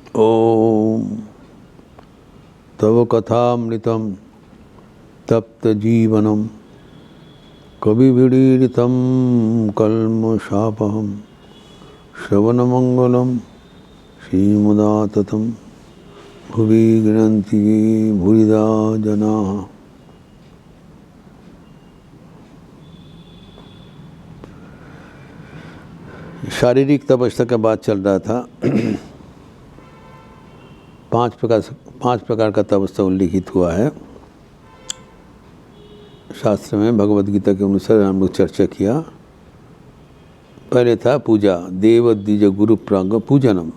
ओम तव कथामृतं तप्तजीवनं कविभिरीडितं कल्मषापहं श्रवणमंगलं श्रीमुदाततं भुवि गृह्णन्ति भूरिदा जनाः। शारीरिक तपस्या का बात चल रहा था। पांच प्रकार का तपस्या उल्लिखित हुआ है शास्त्र में। भगवद गीता के अनुसार हम लोग चर्चा किया। पहले था पूजा, देव द्विज गुरु प्राग पूजनम।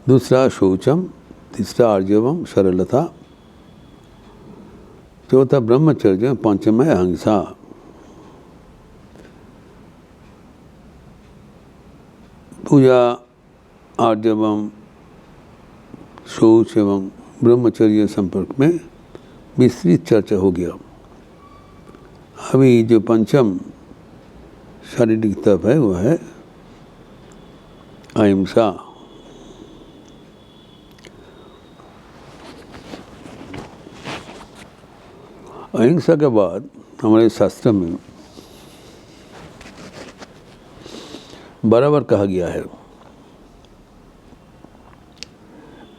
दूसरा शौचम, तीसरा आर्जवम सरलता, चौथा ब्रह्मचर्य, पंचम है अहिंसा। पूजा, आर्जवम, शौच एवं ब्रह्मचर्य संपर्क में विस्तृत चर्चा हो गया। अभी जो पंचम शारीरिक तप है वह है अहिंसा। अहिंसा के बाद हमारे शास्त्र में बराबर कहा गया है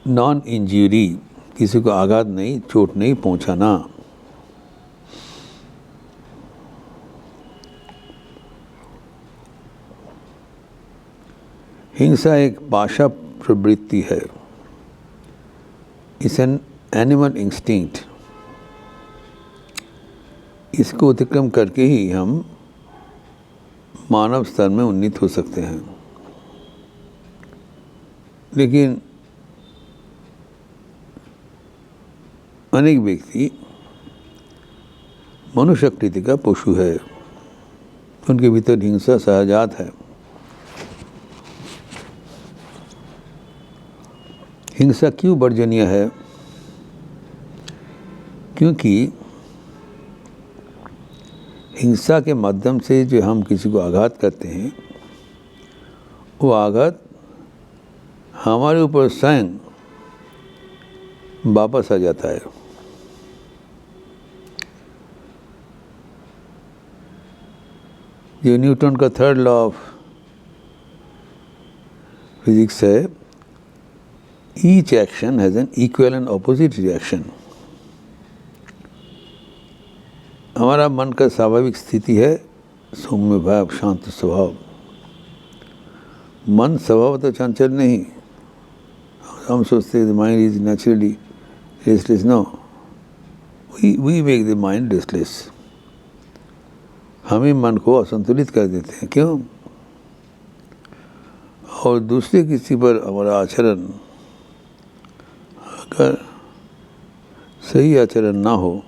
नॉन इंजरी, किसी को आघात नहीं, चोट नहीं पहुंचाना। हिंसा एक पाशा प्रवृत्ति है, इट्स एन एनिमल इंस्टिंक्ट। इसको अतिक्रम करके ही हम मानव स्तर में उन्नीत हो सकते हैं। लेकिन अनेक व्यक्ति मनुष्याकृति का पशु है, उनके भीतर हिंसा सहजात है। हिंसा क्यों वर्जनीय है? क्योंकि हिंसा के माध्यम से जो हम किसी को आघात करते हैं, वो आघात हमारे ऊपर स्वयं वापस आ जाता है। जो न्यूटन का थर्ड लॉ ऑफ फिजिक्स है, each action has an equal and opposite reaction. हमारा मन का स्वाभाविक स्थिति है सौम्य भाव, शांत स्वभाव। मन स्वभाव तो चंचल नहीं। हम सोचते हैं mind is naturally restless. No, we make the mind restless. हम ही मन को असंतुलित कर देते हैं। क्यों? और दूसरे किसी पर हमारा आचरण अगर सही आचरण ना हो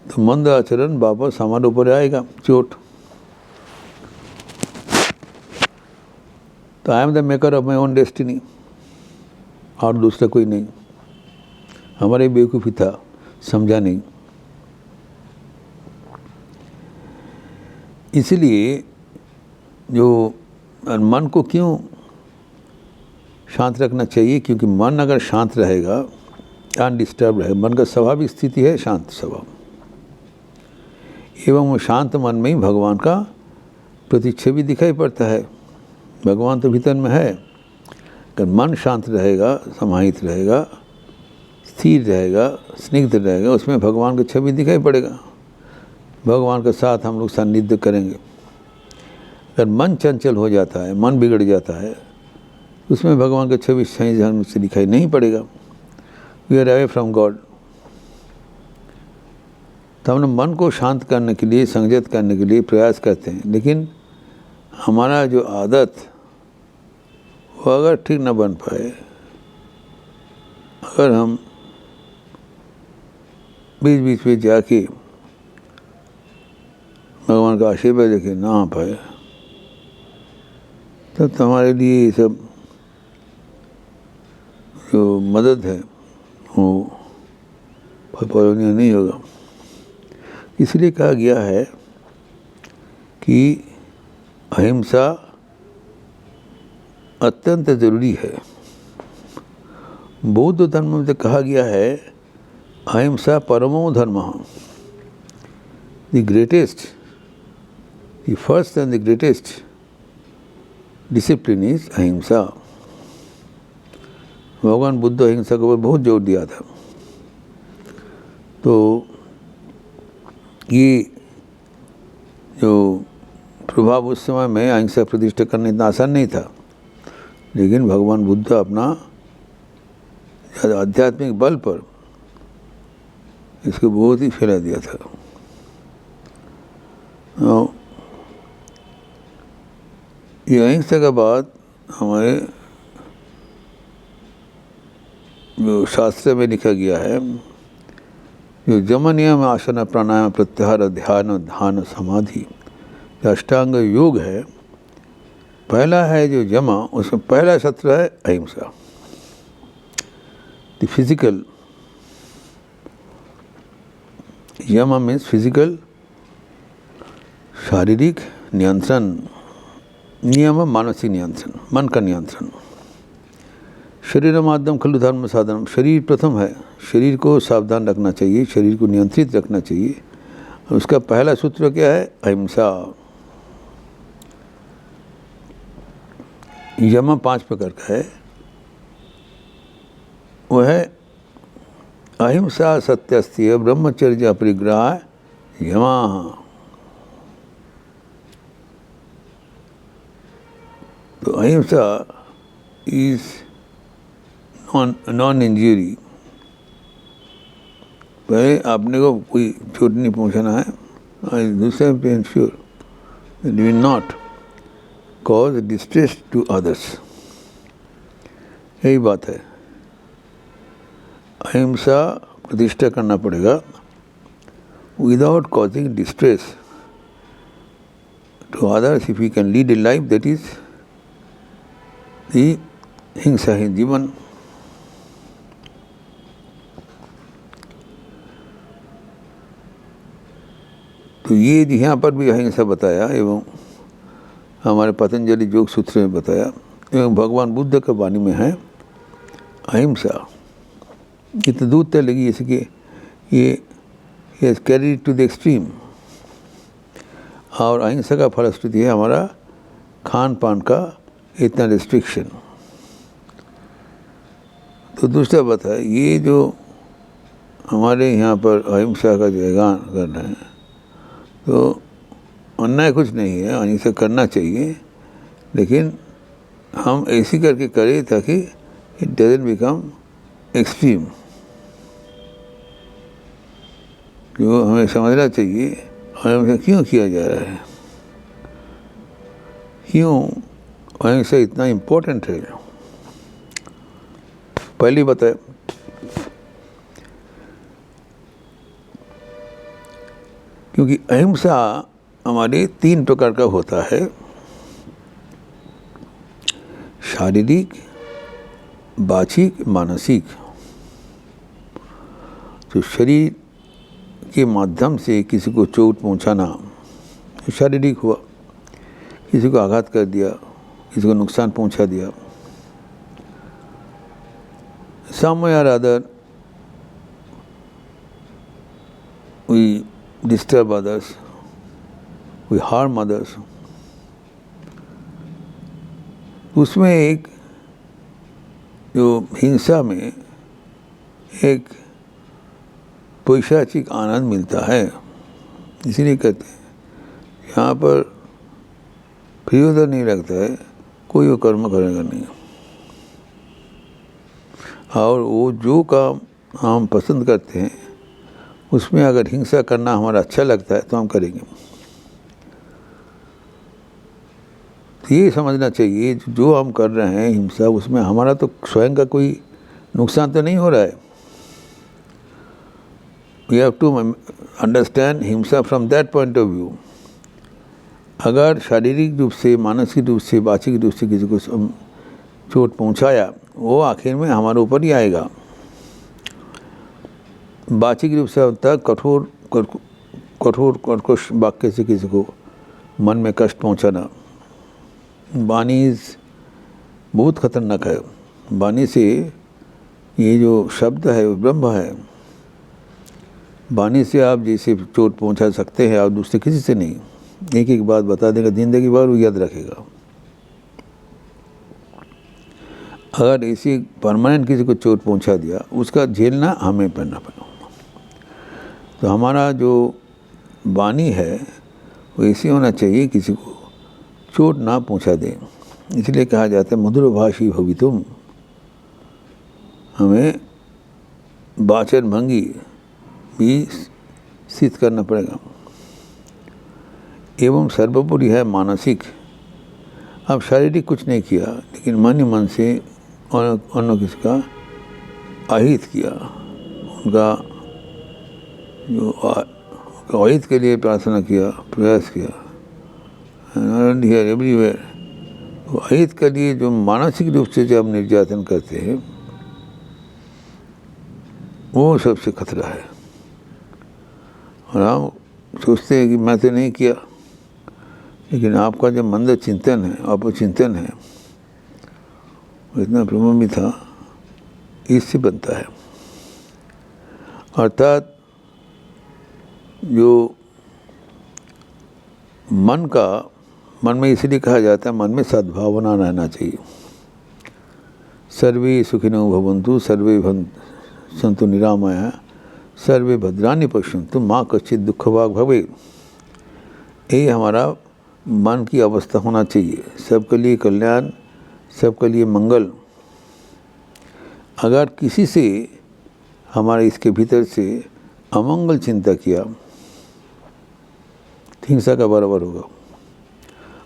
तो मंद आचरण वापस हमारे ऊपर आएगा, चोट। तो I am the maker of my own destiny, और दूसरा कोई नहीं। हमारे बेवकूफ़ी था, समझा नहीं। इसलिए जो मन को क्यों शांत रखना चाहिए? क्योंकि मन अगर शांत रहेगा, अनडिस्टर्ब रहेगा, मन का स्वाभाविक स्थिति है शांत स्वभाव, एवं वो शांत मन में ही भगवान का प्रतिच्छवि दिखाई पड़ता है। भगवान तो भीतर में है। अगर मन शांत रहेगा, समाहित रहेगा, स्थिर रहेगा, स्निग्ध रहेगा, उसमें भगवान की छवि दिखाई पड़ेगा। भगवान के साथ हम लोग सान्निध्य करेंगे। अगर मन चंचल हो जाता है, मन बिगड़ जाता है, उसमें भगवान की छवि सही ढंग से दिखाई नहीं पड़ेगा। We are away from God. तो हम मन को शांत करने के लिए, संयत करने के लिए प्रयास करते हैं। लेकिन हमारा जो आदत वो अगर ठीक न बन पाए, अगर हम बीच बीच में जाके भगवान का आशीर्वाद लेके ना आ पाए, तब तो हमारे लिए ये सब जो मदद है वो फलनीय नहीं होगा। इसलिए कहा गया है कि अहिंसा अत्यंत ज़रूरी है। बौद्ध धर्म में तो कहा गया है अहिंसा परमो धर्मः, the greatest, the first and the greatest discipline is अहिंसा। भगवान बुद्ध अहिंसा के ऊपर बहुत जोर दिया था। तो ये जो प्रभाव उस समय में अहिंसा प्रतिष्ठा करना इतना आसान नहीं था, लेकिन भगवान बुद्ध अपना आध्यात्मिक बल पर इसको बहुत ही फैला दिया था। ये अहिंसा के बाद हमारे जो शास्त्र में लिखा गया है, जो जम नियम आसन प्राणायाम प्रत्याहार ध्यान ध्यान समाधि अष्टांग योग है, पहला है जो जमा, उसमें पहला सत्र है ahimsa. The physical yama means physical, शारीरिक नियंत्रण, नियम मानसिक नियंत्रण, मन का नियंत्रण। शरीर माध्यम खलु धर्म साधन, शरीर प्रथम है, शरीर को सावधान रखना चाहिए, शरीर को नियंत्रित रखना चाहिए। उसका पहला सूत्र क्या है? अहिंसा। यम 5 प्रकार का है, वह है अहिंसा सत्यस्त्य ब्रह्मचर्य अपरिग्रह यमा। तो अहिंसा इज नॉन इंजरी। पहले आपने को कोई चोट नहीं पहुंचाना है, दूसरे पे ensure will not cause distress to others. यही बात है, अहिंसा प्रतिष्ठा करना पड़ेगा without causing distress to others. If you can lead a life that is the हिंसाहीन जीवन। तो ये यहाँ पर भी अहिंसा बताया एवं हमारे पतंजलि योग सूत्र में बताया एवं भगवान बुद्ध का वाणी में है अहिंसा। ये तो दूर तक लगी जैसे कि ये कैरी टू द एक्सट्रीम। और अहिंसा का फलश्रुति है हमारा खान पान का इतना रिस्ट्रिक्शन। तो दूसरा बात है, ये जो हमारे यहाँ पर अहिंसा का जो ऐलान कर रहे हैं, तो अन्याय कुछ नहीं है, अहिंसा करना चाहिए, लेकिन हम ऐसी करके करें ताकि इट डजंट बिकम एक्सट्रीम। जो हमें समझना चाहिए अहिंसा क्यों किया जा रहा है, क्यों अहिंसा इतना इम्पोर्टेंट है। पहली बात है, क्योंकि अहिंसा हमारे 3 प्रकार का होता है, शारीरिक, वाचिक, मानसिक। तो शरीर के माध्यम से किसी को चोट पहुंचाना शारीरिक हुआ, किसी को आघात कर दिया, किसी को नुकसान पहुंचा दिया। some way or other we disturb others, we harm others। उसमें एक जो हिंसा में एक पैशाचिक आनंद मिलता है, इसीलिए कहते हैं यहाँ पर प्रियोदर नहीं लगता है, कोई वो कर्म करेगा नहीं। और वो जो काम हम पसंद करते हैं उसमें अगर हिंसा करना हमारा अच्छा लगता है तो हम करेंगे। तो ये समझना चाहिए जो हम कर रहे हैं हिंसा, उसमें हमारा तो स्वयं का कोई नुकसान तो नहीं हो रहा है। वी हैव टू अंडरस्टैंड हिंसा from that point of view. अगर शारीरिक रूप से, मानसिक रूप से, वाचिक रूप से किसी को चोट पहुंचाया, वो आखिर में हमारे ऊपर ही आएगा। वाचिक रूप से होता है कठोर कर्कश वाक्य से किसी को मन में कष्ट पहुंचाना। वाणी बहुत खतरनाक है। वाणी से ये जो शब्द है वो ब्रह्म है। वाणी से आप जैसे चोट पहुंचा सकते हैं, आप दूसरे किसी से नहीं। एक एक बात बता देगा, जिंदगी भर वो याद रखेगा। अगर इसी परमानेंट किसी को चोट पहुंचा दिया, उसका झेलना हमें पड़ना पड़ेगा। तो हमारा जो वाणी है वो ऐसी होना चाहिए किसी को चोट ना पहुंचा दे। इसलिए कहा जाता है मधुर भाषी भवितुम। हमें वाचन भंगी भी सिद्ध करना पड़ेगा। एवं सर्वोपरि है मानसिक। अब शारीरिक कुछ नहीं किया, लेकिन मन ही मन से अन्य किसी का अहित किया, उनका जो अहित के लिए प्रार्थना किया, प्रयास किया। एवरीवेयर तो अहित के लिए जो मानसिक रूप से जब निर्यातन करते हैं, वो सबसे खतरा है। और हम सोचते हैं कि मैं तो नहीं किया, लेकिन आपका जो मंद चिंतन है, अपचिंतन है, वो इतना प्रभावी था, इससे बनता है। अर्थात जो मन में इसलिए कहा जाता है, मन में सद्भावना रहना चाहिए। सर्वे सुखिनो भवन्तु, सर्वे सन्तु निरामया, सर्वे भद्राणि पश्यन्तु, माँ कश्चित् दुःखभाग् भवेत्। यही हमारा मन की अवस्था होना चाहिए। सबके लिए कल्याण, सबके लिए मंगल। अगर किसी से हमारे इसके भीतर से अमंगल चिंता किया, हिंसा का बराबर होगा।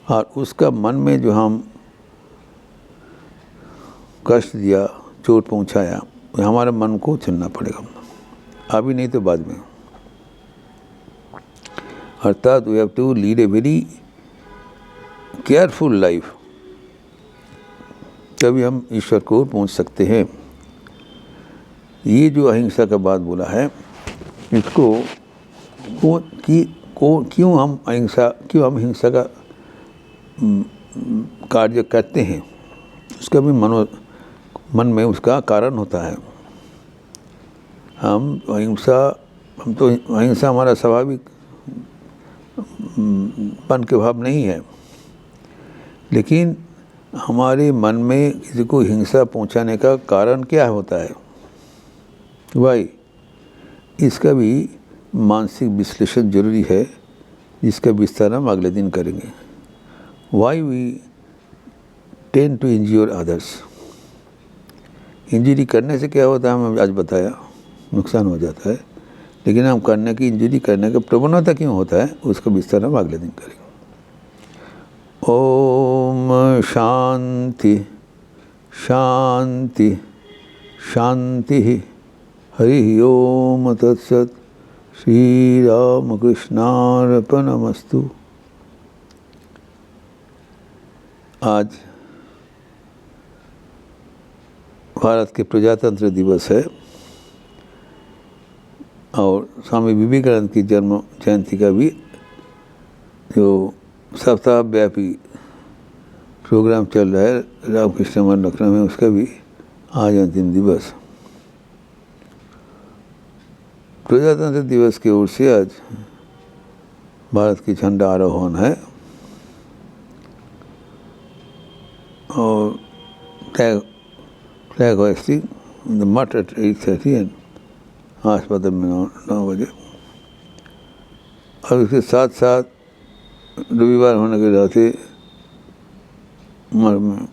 और उसका मन में जो हम कष्ट दिया, चोट पहुंचाया, हमारे मन को चलना पड़ेगा, अभी नहीं तो बाद में। अर्थात we have to lead a very careful life, तभी हम ईश्वर को पहुंच सकते हैं। ये जो अहिंसा का बात बोला है, इसको क्यों हम हिंसा का कार्य करते हैं, उसका भी मन में उसका कारण होता है। अहिंसा हमारा स्वाभाविक पन के भाव नहीं है, लेकिन हमारे मन में किसी को हिंसा पहुंचाने का कारण क्या होता है, वाई, इसका भी मानसिक विश्लेषण जरूरी है, जिसका विस्तार हम अगले दिन करेंगे। Why we tend to injure others. Injury करने से क्या होता है, हमें आज बताया, नुकसान हो जाता है, लेकिन हम इंजरी करने का प्रवणता क्यों होता है, उसका विस्तार हम अगले दिन करेंगे। ओम शांति शांति शांति। हरि ओम तत्सत। श्री रामकृष्णार्पणमस्तु। आज भारत के प्रजातंत्र दिवस है और स्वामी विवेकानंद की जन्म जयंती का भी जो सप्ताह व्यापी प्रोग्राम चल रहा है रामकृष्ण मंडलम में, उसका भी आज अंतिम दिवस। प्रजातंत्र दिवस की ओर से आज भारत की झंडा आरोहण है और फ्लैग होइस्टिंग इन द मठ एट 8:30 एंड अस्पताल में 9 बजे। और उसके साथ साथ रविवार होने के नाते में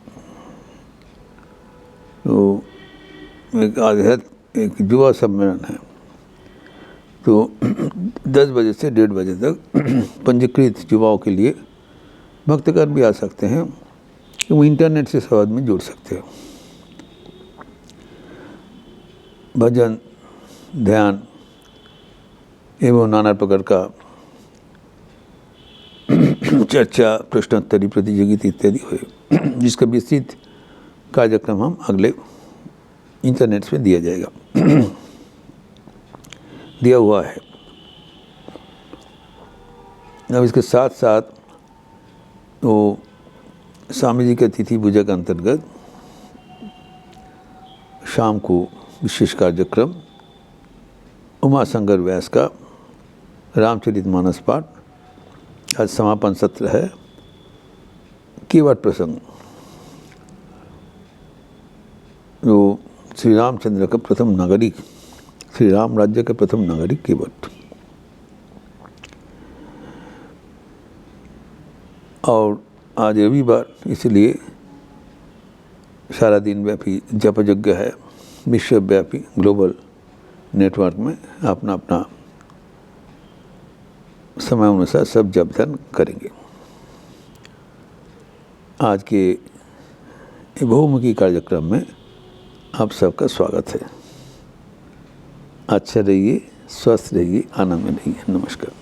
तो एक युवा सम्मेलन है, तो 10 बजे से 1:30 बजे तक पंजीकृत युवाओं के लिए भक्तगण भी आ सकते हैं, कि वो इंटरनेट से सब आदमी जुड़ सकते हैं। भजन, ध्यान एवं नाना प्रकार का चर्चा, प्रश्नोत्तरी प्रतियोगिता इत्यादि हुए, जिसका विस्तृत कार्यक्रम हम अगले इंटरनेट पे दिया जाएगा, दिया हुआ है। अब इसके साथ साथ तो स्वामी जी के तिथि पूजा के अंतर्गत शाम को विशेष कार्यक्रम उमाशंकर व्यास का रामचरितमानस पाठ। आज समापन सत्र है। केवट प्रसंग, जो श्री रामचंद्र का प्रथम नागरिक, श्री राम राज्य के प्रथम नागरिक केवट, और आज रविवार इसलिए सारा दिन व्यापी जप यज्ञ है। विश्वव्यापी ग्लोबल नेटवर्क में अपना अपना समय अनुसार सब जप ध्यान करेंगे। आज के बहुमुखी कार्यक्रम में आप सबका स्वागत है। अच्छा रहिए, स्वस्थ रहिए, आनंद में रहिए। नमस्कार।